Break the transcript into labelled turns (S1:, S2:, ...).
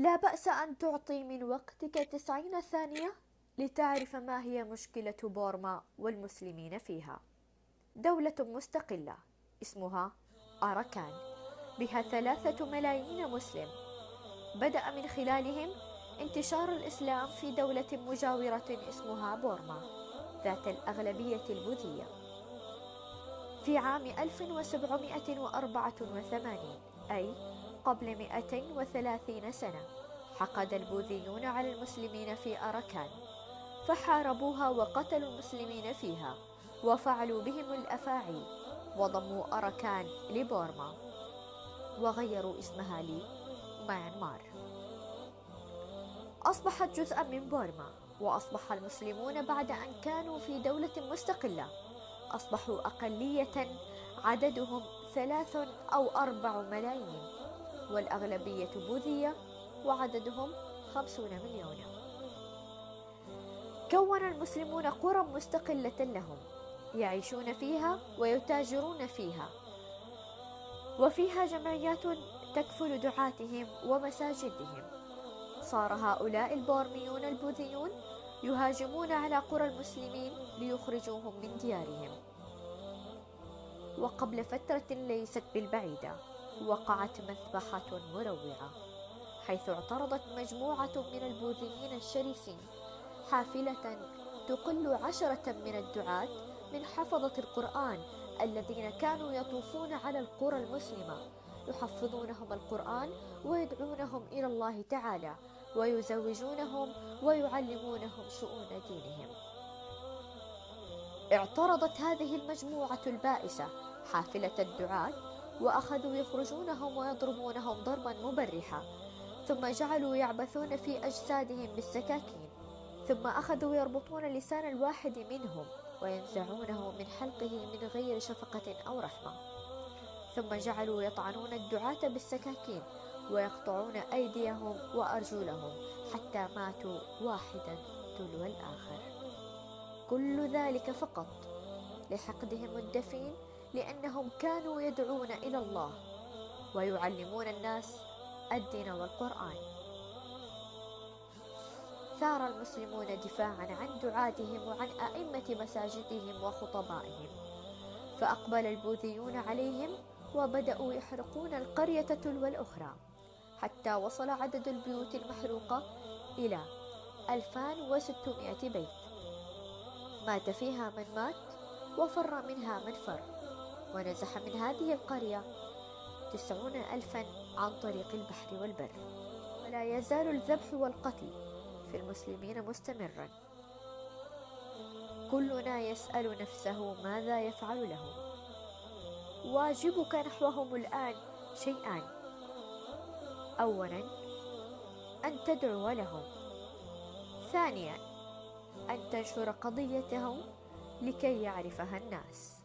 S1: لا بأس أن تعطي من وقتك 90 ثانية لتعرف ما هي مشكلة بورما والمسلمين فيها. دولة مستقلة اسمها أراكان، بها 3 ملايين مسلم، بدأ من خلالهم انتشار الإسلام في دولة مجاورة اسمها بورما ذات الأغلبية البوذية. في عام 1784، أي قبل 230 سنة، حقد البوذيون على المسلمين في أراكان، فحاربوها وقتلوا المسلمين فيها وفعلوا بهم الأفاعي، وضموا أراكان لبورما وغيروا اسمها لميانمار. أصبحت جزءا من بورما، وأصبح المسلمون بعد أن كانوا في دولة مستقلة أصبحوا أقلية عددهم 3 أو 4 ملايين، والأغلبية بوذية وعددهم 50 مليون. كون المسلمون قرى مستقلة لهم يعيشون فيها ويتاجرون فيها، وفيها جمعيات تكفل دعاتهم ومساجدهم. صار هؤلاء البورميون البوذيون يهاجمون على قرى المسلمين ليخرجوهم من ديارهم. وقبل فترة ليست بالبعيدة وقعت مذبحة مروعة، حيث اعترضت مجموعة من البوذيين الشرسين حافلة تقل 10 من الدعاة من حفظة القرآن الذين كانوا يطوفون على القرى المسلمة يحفظونهم القرآن ويدعونهم إلى الله تعالى ويزوجونهم ويعلمونهم شؤون دينهم. اعترضت هذه المجموعة البائسة حافلة الدعاة، وأخذوا يخرجونهم ويضربونهم ضربا مبرحا، ثم جعلوا يعبثون في أجسادهم بالسكاكين، ثم أخذوا يربطون لسان الواحد منهم وينزعونه من حلقه من غير شفقة أو رحمة، ثم جعلوا يطعنون الدعاة بالسكاكين ويقطعون أيديهم وأرجلهم حتى ماتوا واحدا تلو الآخر. كل ذلك فقط لحقدهم الدفين، لأنهم كانوا يدعون إلى الله ويعلمون الناس الدين والقرآن. ثار المسلمون دفاعا عن دعاتهم وعن أئمة مساجدهم وخطبائهم، فأقبل البوذيون عليهم وبدأوا يحرقون القرية تلو الأخرى، حتى وصل عدد البيوت المحروقة إلى 2600 بيت، مات فيها من مات وفر منها من فر، ونزح من هذه القرية 90,000 عن طريق البحر والبر. ولا يزال الذبح والقتل في المسلمين مستمرا. كلنا يسأل نفسه ماذا يفعل لهم. واجبك نحوهم الآن شيئان: أولا أن تدعو لهم، ثانيا أن تنشر قضيتهم لكي يعرفها الناس.